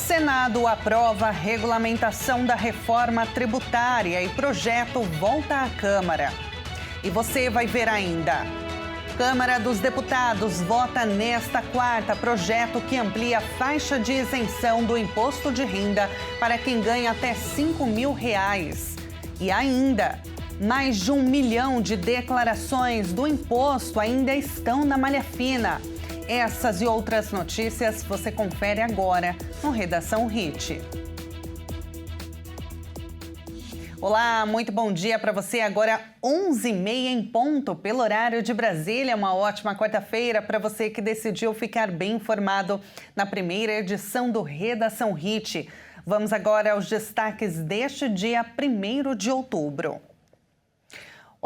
Senado aprova a regulamentação da reforma tributária e projeto volta à Câmara. E você vai ver ainda. Câmara dos Deputados vota nesta quarta projeto que amplia a faixa de isenção do imposto de renda para quem ganha até R$5.000. E ainda, mais de 1 milhão de declarações do imposto ainda estão na malha fina. Essas e outras notícias você confere agora no Redação Hit. Olá, muito bom dia para você. Agora 11h30 em ponto pelo horário de Brasília. Uma ótima quarta-feira para você que decidiu ficar bem informado na primeira edição do Redação Hit. Vamos agora aos destaques deste dia 1º de outubro.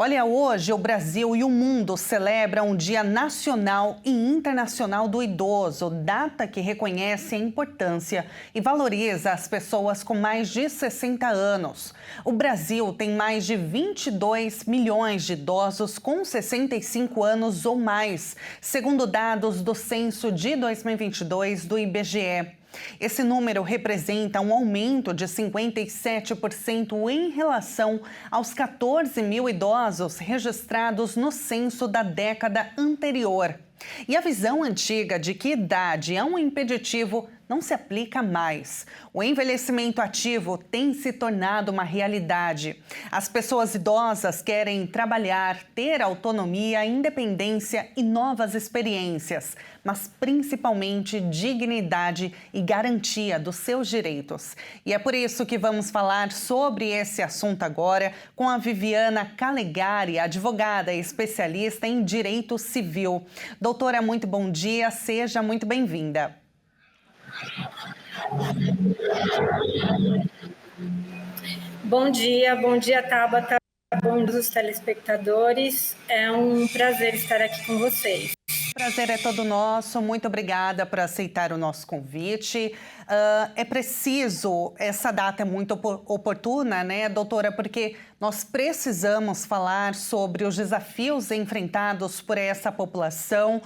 Olha, hoje o Brasil e o mundo celebram o Dia Nacional e Internacional do Idoso, data que reconhece a importância e valoriza as pessoas com mais de 60 anos. O Brasil tem mais de 22 milhões de idosos com 65 anos ou mais, segundo dados do censo de 2022 do IBGE. Esse número representa um aumento de 57% em relação aos 14 mil idosos registrados no censo da década anterior. E a visão antiga de que idade é um impeditivo não se aplica mais. O envelhecimento ativo tem se tornado uma realidade. As pessoas idosas querem trabalhar, ter autonomia, independência e novas experiências, mas principalmente dignidade e garantia dos seus direitos. E é por isso que vamos falar sobre esse assunto agora com a Viviana Calegari, advogada e especialista em direito civil. Doutora, muito bom dia, seja muito bem-vinda. Bom dia, Tabata, bom dia aos telespectadores. É um prazer estar aqui com vocês. Prazer é todo nosso. Muito obrigada por aceitar o nosso convite. É preciso, essa data é muito oportuna, né, doutora, porque nós precisamos falar sobre os desafios enfrentados por essa população.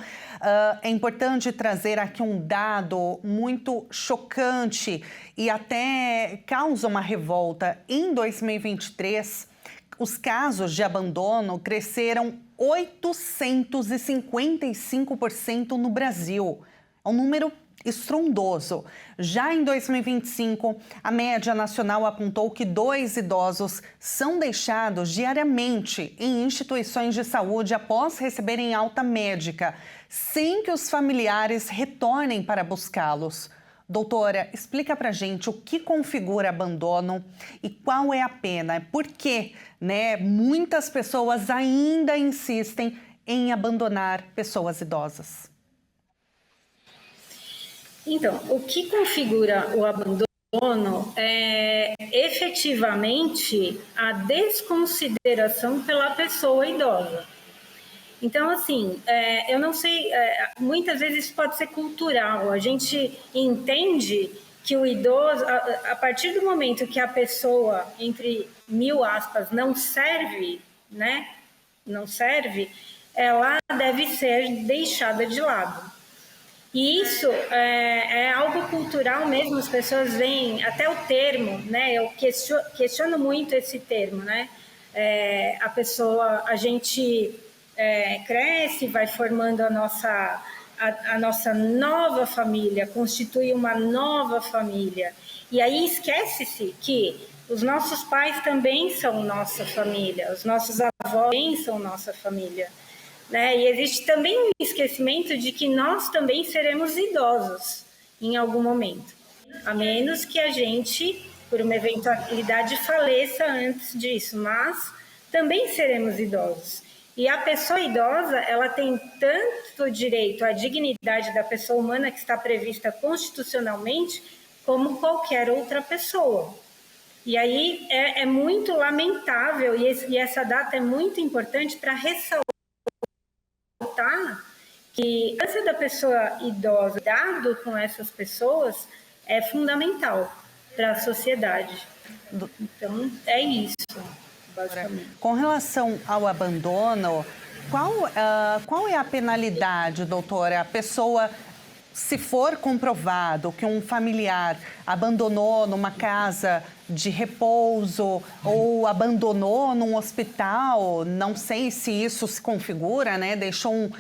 É importante trazer aqui um dado muito chocante e até causa uma revolta. Em 2023, os casos de abandono cresceram 855% no Brasil. É um número estrondoso. Já em 2025, a média nacional apontou que 2 idosos são deixados diariamente em instituições de saúde após receberem alta médica, sem que os familiares retornem para buscá-los. Doutora, explica pra gente o que configura abandono e qual é a pena. Por que, muitas pessoas ainda insistem em abandonar pessoas idosas? Então, o que configura o abandono é efetivamente a desconsideração pela pessoa idosa. Então, assim, eu não sei, muitas vezes isso pode ser cultural. A gente entende que o idoso, a partir do momento que a pessoa, entre mil aspas, não serve, ela deve ser deixada de lado. E isso é algo cultural mesmo, as pessoas veem, até o termo, eu questiono muito esse termo, a pessoa, a gente cresce, vai formando a nossa nova família, constitui uma nova família. E aí esquece-se que os nossos pais também são nossa família, os nossos avós também são nossa família. E existe também um esquecimento de que nós também seremos idosos em algum momento, a menos que a gente, por uma eventualidade, faleça antes disso, mas também seremos idosos. E a pessoa idosa, ela tem tanto direito à dignidade da pessoa humana que está prevista constitucionalmente, como qualquer outra pessoa. E aí é muito lamentável, e essa data é muito importante para ressaltar que a presença da pessoa idosa, dado com essas pessoas, é fundamental para a sociedade. Então, é isso. Com relação ao abandono, qual é a penalidade, doutora? A pessoa se for comprovado que um familiar abandonou numa casa de repouso ou abandonou num hospital, não sei se isso se configura, né? Deixou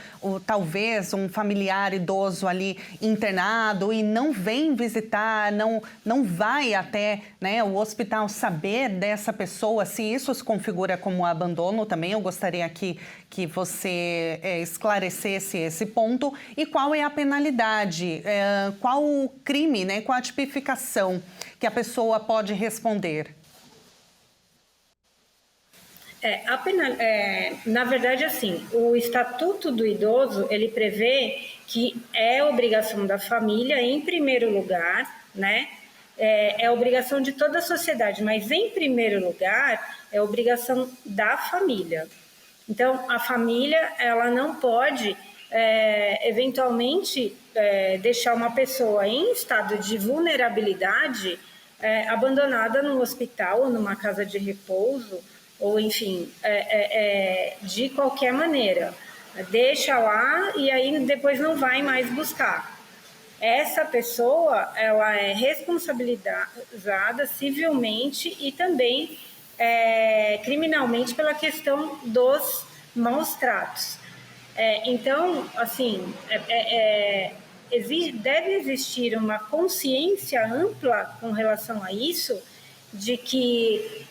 talvez um familiar idoso ali internado e não vem visitar, não vai até, né, o hospital saber dessa pessoa, se isso se configura como abandono também. Eu gostaria que você esclarecesse esse ponto. E qual é a penalidade? Qual o crime, né? Qual a tipificação que a pessoa pode responder? Na verdade, assim, o Estatuto do Idoso, ele prevê que é obrigação da família, em primeiro lugar, né? É obrigação de toda a sociedade, mas em primeiro lugar é obrigação da família. Então, a família, ela não pode, eventualmente, deixar uma pessoa em estado de vulnerabilidade abandonada num hospital ou numa casa de repouso, ou enfim, de qualquer maneira. Deixa lá e aí depois não vai mais buscar. Essa pessoa, ela é responsabilizada civilmente e também criminalmente pela questão dos maus tratos. Então, assim, deve existir uma consciência ampla com relação a isso, de que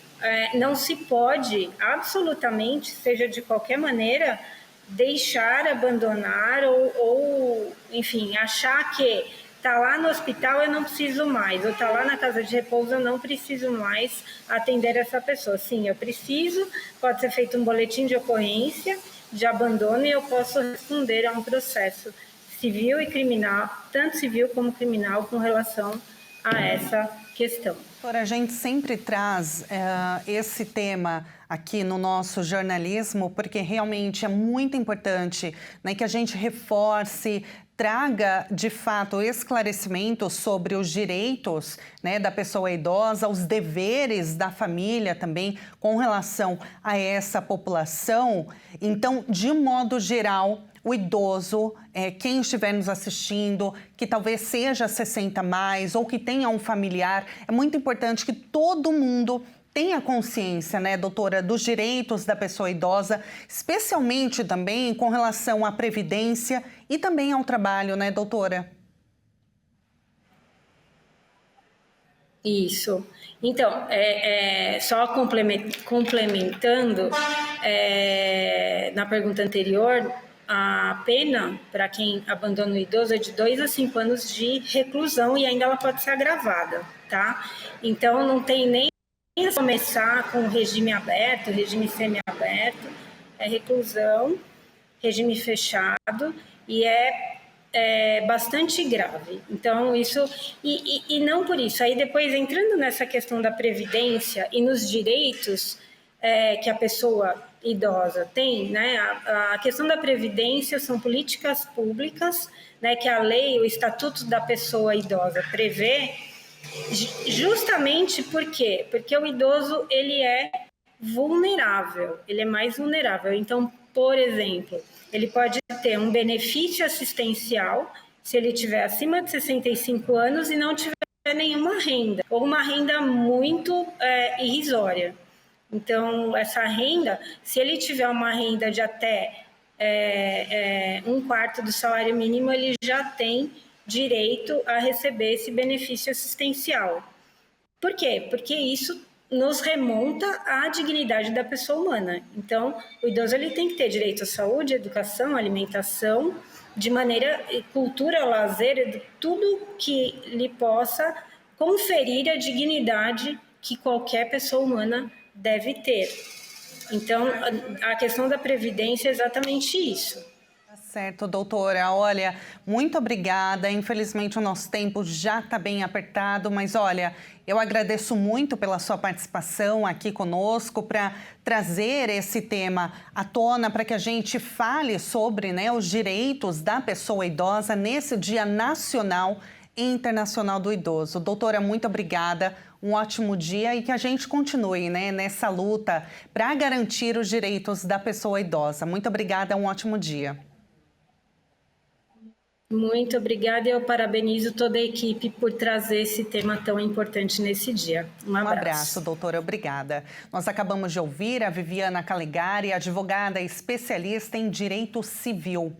não se pode, absolutamente, seja de qualquer maneira, deixar, abandonar ou enfim, achar que está lá no hospital eu não preciso mais, ou está lá na casa de repouso eu não preciso mais atender essa pessoa. Sim, eu preciso, pode ser feito um boletim de ocorrência de abandono e eu posso responder a um processo civil e criminal, tanto civil como criminal, com relação a essa questão. Doutora, a gente sempre traz esse tema aqui no nosso jornalismo, porque realmente é muito importante, né, que a gente reforce, traga, de fato, esclarecimento sobre os direitos, né, da pessoa idosa, os deveres da família também com relação a essa população. Então, de um modo geral, o idoso, quem estiver nos assistindo, que talvez seja 60 mais ou que tenha um familiar, é muito importante que todo mundo tenha consciência, né, doutora, dos direitos da pessoa idosa, especialmente também com relação à previdência e também ao trabalho, né, doutora? Isso. Então, só complementando, na pergunta anterior, a pena para quem abandona o idoso é de 2 a 5 anos de reclusão e ainda ela pode ser agravada, tá? Então, não tem nem começar com regime aberto, regime semiaberto, é reclusão, regime fechado e é bastante grave. Então, isso... E não por isso. Aí, depois, entrando nessa questão da previdência e nos direitos que a pessoa idosa tem, né? A questão da previdência são políticas públicas, né, que a lei, o Estatuto da Pessoa Idosa prevê, justamente por quê? Porque o idoso, ele é vulnerável, ele é mais vulnerável. Então, por exemplo, ele pode ter um benefício assistencial se ele tiver acima de 65 anos e não tiver nenhuma renda, ou uma renda muito irrisória. Então, essa renda, se ele tiver uma renda de até 1/4 do salário mínimo, ele já tem direito a receber esse benefício assistencial. Por quê? Porque isso nos remonta à dignidade da pessoa humana. Então, o idoso ele tem que ter direito à saúde, educação, alimentação, de maneira cultura, lazer, tudo que lhe possa conferir a dignidade que qualquer pessoa humana deve ter. Então, a questão da previdência é exatamente isso. Certo, doutora. Olha, muito obrigada. Infelizmente, o nosso tempo já está bem apertado, mas olha, eu agradeço muito pela sua participação aqui conosco para trazer esse tema à tona, para que a gente fale sobre, né, os direitos da pessoa idosa nesse Dia Nacional e Internacional do Idoso. Doutora, muito obrigada. Um ótimo dia e que a gente continue, né, nessa luta para garantir os direitos da pessoa idosa. Muito obrigada, um ótimo dia. Muito obrigada e eu parabenizo toda a equipe por trazer esse tema tão importante nesse dia. Um abraço, doutora. Obrigada. Nós acabamos de ouvir a Viviana Calegari, advogada especialista em direito civil.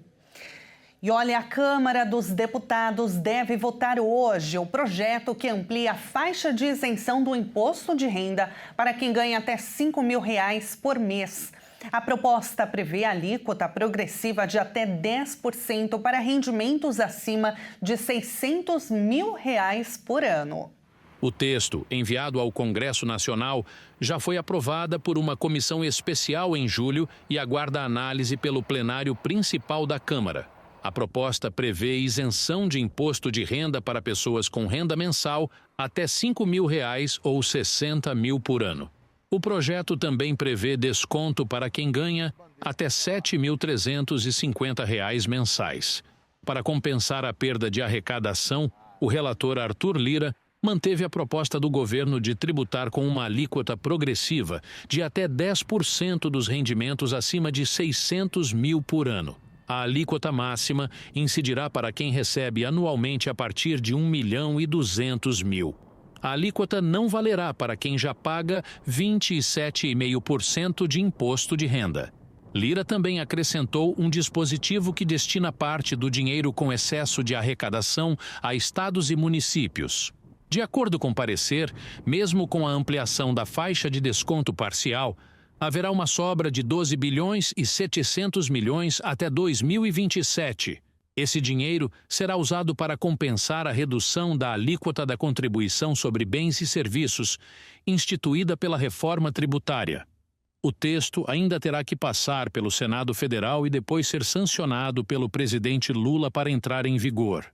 E olha, a Câmara dos Deputados deve votar hoje o projeto que amplia a faixa de isenção do imposto de renda para quem ganha até R$ 5.000 por mês. A proposta prevê alíquota progressiva de até 10% para rendimentos acima de R$ 600 mil por ano. O texto, enviado ao Congresso Nacional, já foi aprovada por uma comissão especial em julho e aguarda análise pelo plenário principal da Câmara. A proposta prevê isenção de imposto de renda para pessoas com renda mensal até R$ 5.000 ou R$ 60 mil por ano. O projeto também prevê desconto para quem ganha até R$ 7.350 mensais. Para compensar a perda de arrecadação, o relator Arthur Lira manteve a proposta do governo de tributar com uma alíquota progressiva de até 10% dos rendimentos acima de R$ 600 mil por ano. A alíquota máxima incidirá para quem recebe anualmente a partir de R$ 1.200.000. A alíquota não valerá para quem já paga 27,5% de imposto de renda. Lira também acrescentou um dispositivo que destina parte do dinheiro com excesso de arrecadação a estados e municípios. De acordo com o parecer, mesmo com a ampliação da faixa de desconto parcial, haverá uma sobra de 12 bilhões e 700 milhões até 2027. Esse dinheiro será usado para compensar a redução da alíquota da contribuição sobre bens e serviços, instituída pela reforma tributária. O texto ainda terá que passar pelo Senado Federal e depois ser sancionado pelo presidente Lula para entrar em vigor.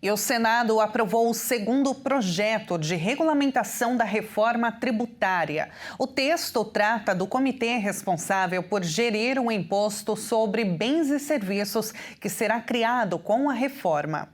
E o Senado aprovou o segundo projeto de regulamentação da reforma tributária. O texto trata do comitê responsável por gerir o imposto sobre bens e serviços que será criado com a reforma.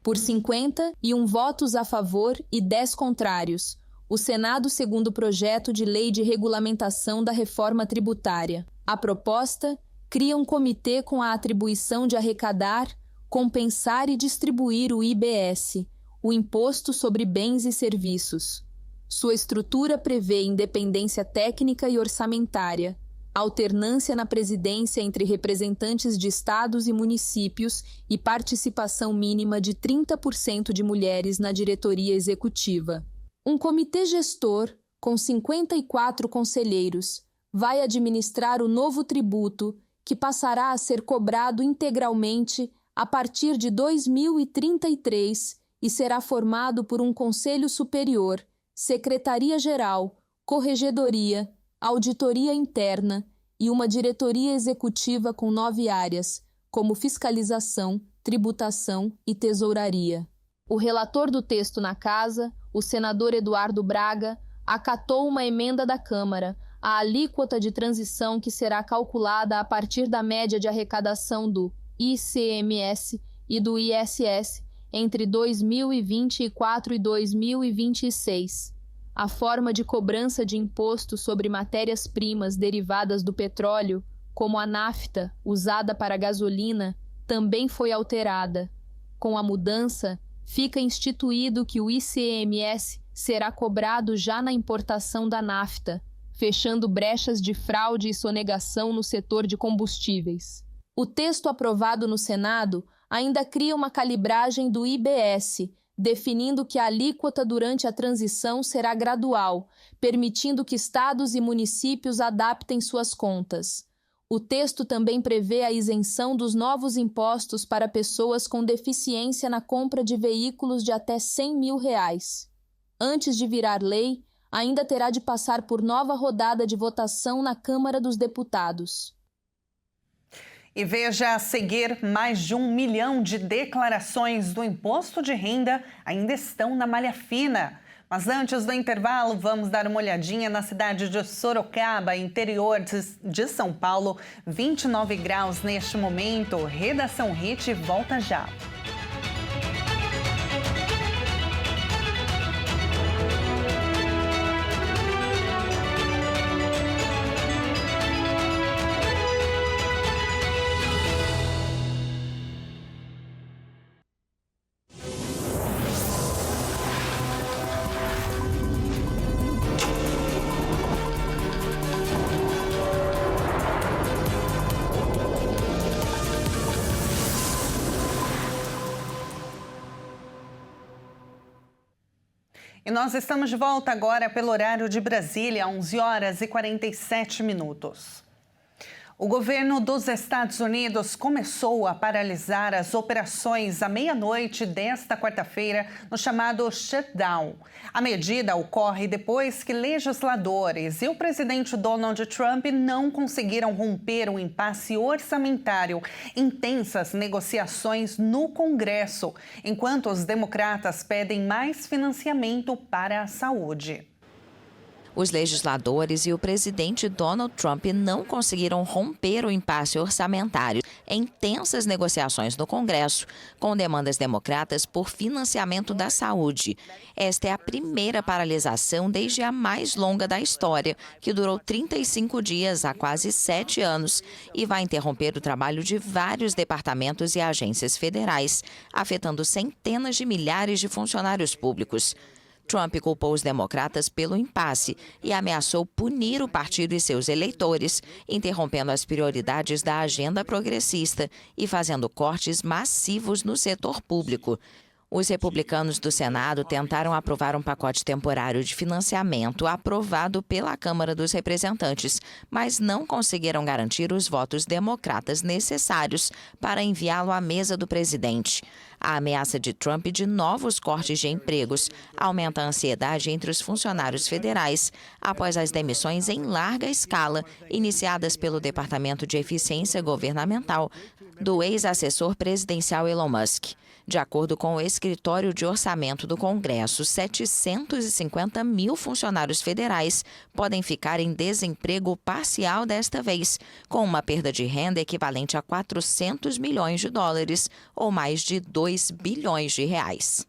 Por 51 votos a favor e 10 contrários, o Senado segundo o projeto de lei de regulamentação da reforma tributária. A proposta cria um comitê com a atribuição de arrecadar, compensar e distribuir o IBS, o Imposto sobre Bens e Serviços. Sua estrutura prevê independência técnica e orçamentária, alternância na presidência entre representantes de estados e municípios e participação mínima de 30% de mulheres na diretoria executiva. Um comitê gestor, com 54 conselheiros, vai administrar o novo tributo, que passará a ser cobrado integralmente a partir de 2033 e será formado por um Conselho Superior, Secretaria-Geral, Corregedoria, Auditoria Interna e uma diretoria executiva com 9 áreas, como fiscalização, tributação e tesouraria. O relator do texto na Casa, o senador Eduardo Braga, acatou uma emenda da Câmara, a alíquota de transição que será calculada a partir da média de arrecadação do ICMS e do ISS entre 2024 e 2026. A forma de cobrança de imposto sobre matérias-primas derivadas do petróleo, como a nafta usada para gasolina, também foi alterada. Com a mudança, fica instituído que o ICMS será cobrado já na importação da nafta, fechando brechas de fraude e sonegação no setor de combustíveis. O texto aprovado no Senado ainda cria uma calibragem do IBS, definindo que a alíquota durante a transição será gradual, permitindo que estados e municípios adaptem suas contas. O texto também prevê a isenção dos novos impostos para pessoas com deficiência na compra de veículos de até R$ 100 mil. Antes de virar lei, ainda terá de passar por nova rodada de votação na Câmara dos Deputados. E veja a seguir, mais de 1 milhão de declarações do imposto de renda ainda estão na malha fina. Mas antes do intervalo, vamos dar uma olhadinha na cidade de Sorocaba, interior de São Paulo. 29 graus neste momento. Redação Hit volta já. E nós estamos de volta agora pelo horário de Brasília, 11 horas e 47 minutos. O governo dos Estados Unidos começou a paralisar as operações à meia-noite desta quarta-feira no chamado shutdown. A medida ocorre depois que legisladores e o presidente Donald Trump não conseguiram romper o impasse orçamentário em tensas negociações no Congresso, enquanto os democratas pedem mais financiamento para a saúde. Os legisladores e o presidente Donald Trump não conseguiram romper o impasse orçamentário em tensas negociações no Congresso, com demandas democratas por financiamento da saúde. Esta é a primeira paralisação desde a mais longa da história, que durou 35 dias há quase 7 anos e vai interromper o trabalho de vários departamentos e agências federais, afetando centenas de milhares de funcionários públicos. Trump culpou os democratas pelo impasse e ameaçou punir o partido e seus eleitores, interrompendo as prioridades da agenda progressista e fazendo cortes massivos no setor público. Os republicanos do Senado tentaram aprovar um pacote temporário de financiamento aprovado pela Câmara dos Representantes, mas não conseguiram garantir os votos democratas necessários para enviá-lo à mesa do presidente. A ameaça de Trump de novos cortes de empregos aumenta a ansiedade entre os funcionários federais após as demissões em larga escala iniciadas pelo Departamento de Eficiência Governamental do ex-assessor presidencial Elon Musk. De acordo com o Escritório de Orçamento do Congresso, 750 mil funcionários federais podem ficar em desemprego parcial desta vez, com uma perda de renda equivalente a 400 milhões de dólares, ou mais de 2 bilhões de reais.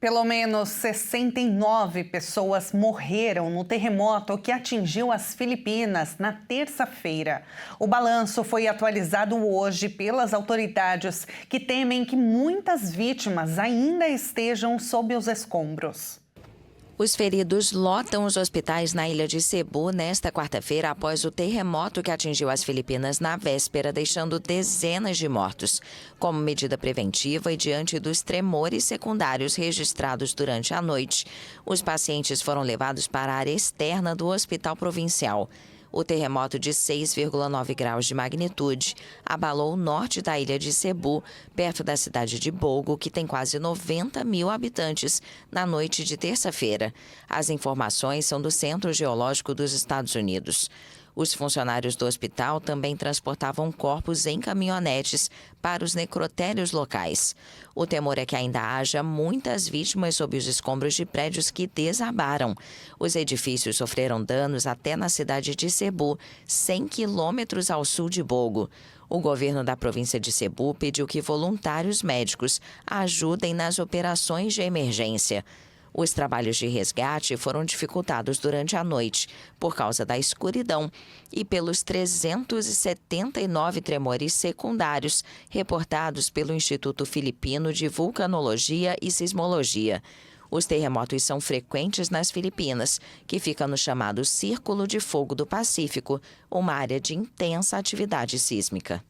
Pelo menos 69 pessoas morreram no terremoto que atingiu as Filipinas na terça-feira. O balanço foi atualizado hoje pelas autoridades, que temem que muitas vítimas ainda estejam sob os escombros. Os feridos lotam os hospitais na ilha de Cebu nesta quarta-feira após o terremoto que atingiu as Filipinas na véspera, deixando dezenas de mortos. Como medida preventiva e diante dos tremores secundários registrados durante a noite, os pacientes foram levados para a área externa do hospital provincial. O terremoto de 6,9 graus de magnitude abalou o norte da ilha de Cebu, perto da cidade de Bogo, que tem quase 90 mil habitantes, na noite de terça-feira. As informações são do Centro Geológico dos Estados Unidos. Os funcionários do hospital também transportavam corpos em caminhonetes para os necrotérios locais. O temor é que ainda haja muitas vítimas sob os escombros de prédios que desabaram. Os edifícios sofreram danos até na cidade de Cebu, 100 quilômetros ao sul de Bogo. O governo da província de Cebu pediu que voluntários médicos ajudem nas operações de emergência. Os trabalhos de resgate foram dificultados durante a noite por causa da escuridão e pelos 379 tremores secundários reportados pelo Instituto Filipino de Vulcanologia e Sismologia. Os terremotos são frequentes nas Filipinas, que fica no chamado Círculo de Fogo do Pacífico, uma área de intensa atividade sísmica.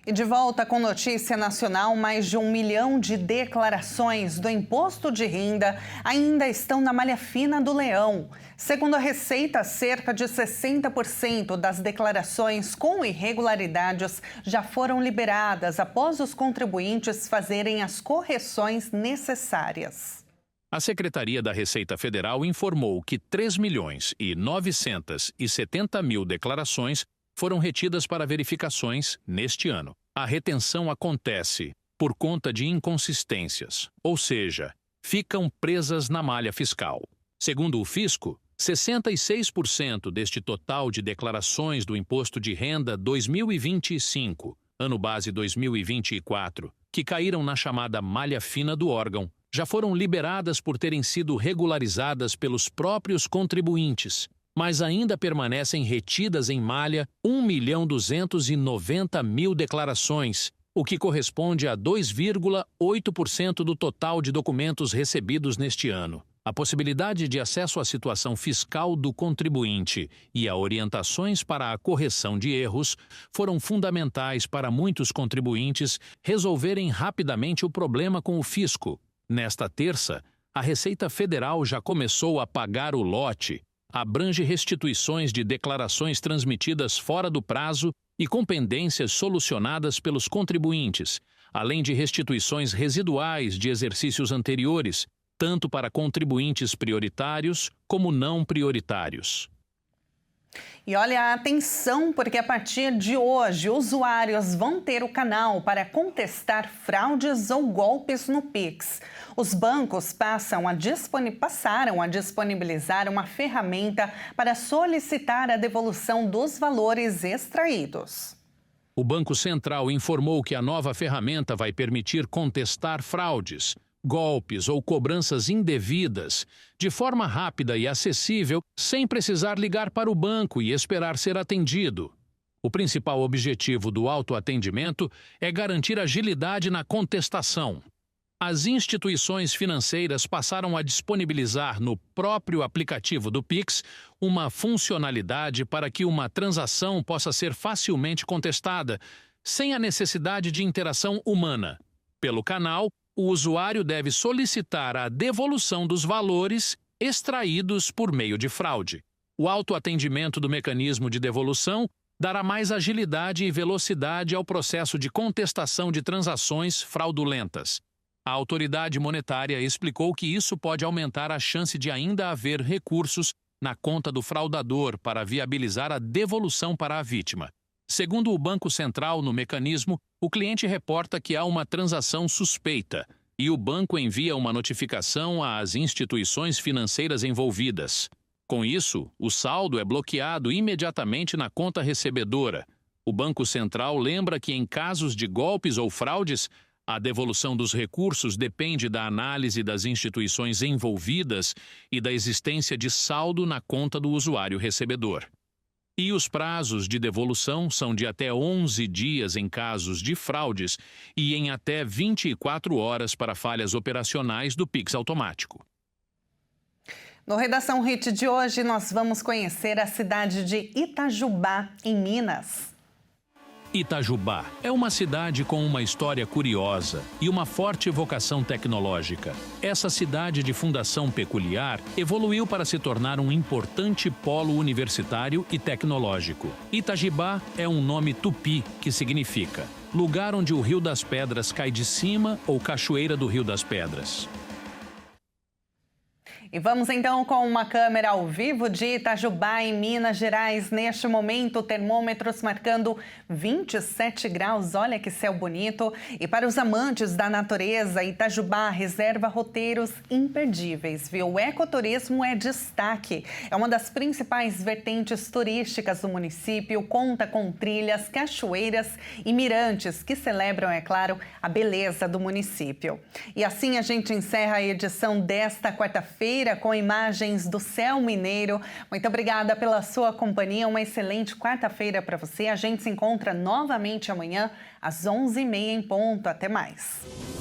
E de volta com notícia nacional, mais de 1 milhão de declarações do imposto de renda ainda estão na malha fina do leão. Segundo a Receita, cerca de 60% das declarações com irregularidades já foram liberadas após os contribuintes fazerem as correções necessárias. A Secretaria da Receita Federal informou que 3.970.000 declarações foram retidas para verificações neste ano. A retenção acontece por conta de inconsistências, ou seja, ficam presas na malha fiscal. Segundo o Fisco, 66% deste total de declarações do Imposto de Renda 2025, ano base 2024, que caíram na chamada malha fina do órgão, já foram liberadas por terem sido regularizadas pelos próprios contribuintes, mas ainda permanecem retidas em malha 1.290.000 declarações, o que corresponde a 2,8% do total de documentos recebidos neste ano. A possibilidade de acesso à situação fiscal do contribuinte e a orientações para a correção de erros foram fundamentais para muitos contribuintes resolverem rapidamente o problema com o fisco. Nesta terça, a Receita Federal já começou a pagar o lote. Abrange restituições de declarações transmitidas fora do prazo e com pendências solucionadas pelos contribuintes, além de restituições residuais de exercícios anteriores, tanto para contribuintes prioritários como não prioritários. E olha, atenção, porque a partir de hoje, usuários vão ter o canal para contestar fraudes ou golpes no Pix. Os bancos passaram a disponibilizar uma ferramenta para solicitar a devolução dos valores extraídos. O Banco Central informou que a nova ferramenta vai permitir contestar fraudes, golpes ou cobranças indevidas de forma rápida e acessível, sem precisar ligar para o banco e esperar ser atendido. O principal objetivo do autoatendimento é garantir agilidade na contestação. As instituições financeiras passaram a disponibilizar no próprio aplicativo do Pix uma funcionalidade para que uma transação possa ser facilmente contestada, sem a necessidade de interação humana. Pelo canal, o usuário deve solicitar a devolução dos valores extraídos por meio de fraude. O autoatendimento do mecanismo de devolução dará mais agilidade e velocidade ao processo de contestação de transações fraudulentas. A autoridade monetária explicou que isso pode aumentar a chance de ainda haver recursos na conta do fraudador para viabilizar a devolução para a vítima. Segundo o Banco Central, no mecanismo, o cliente reporta que há uma transação suspeita e o banco envia uma notificação às instituições financeiras envolvidas. Com isso, o saldo é bloqueado imediatamente na conta recebedora. O Banco Central lembra que, em casos de golpes ou fraudes, a devolução dos recursos depende da análise das instituições envolvidas e da existência de saldo na conta do usuário recebedor. E os prazos de devolução são de até 11 dias em casos de fraudes e em até 24 horas para falhas operacionais do Pix automático. No Redação Hit de hoje, nós vamos conhecer a cidade de Itajubá, em Minas. Itajubá é uma cidade com uma história curiosa e uma forte vocação tecnológica. Essa cidade de fundação peculiar evoluiu para se tornar um importante polo universitário e tecnológico. Itajubá é um nome tupi que significa lugar onde o Rio das Pedras cai de cima ou cachoeira do Rio das Pedras. E vamos então com uma câmera ao vivo de Itajubá, em Minas Gerais. Neste momento, termômetros marcando 27 graus. Olha que céu bonito. E para os amantes da natureza, Itajubá reserva roteiros imperdíveis, viu? O ecoturismo é destaque. É uma das principais vertentes turísticas do município. Conta com trilhas, cachoeiras e mirantes que celebram, é claro, a beleza do município. E assim a gente encerra a edição desta quarta-feira com imagens do céu mineiro. Muito obrigada pela sua companhia. Uma excelente quarta-feira para você. A gente se encontra novamente amanhã às 11h30 em ponto. Até mais.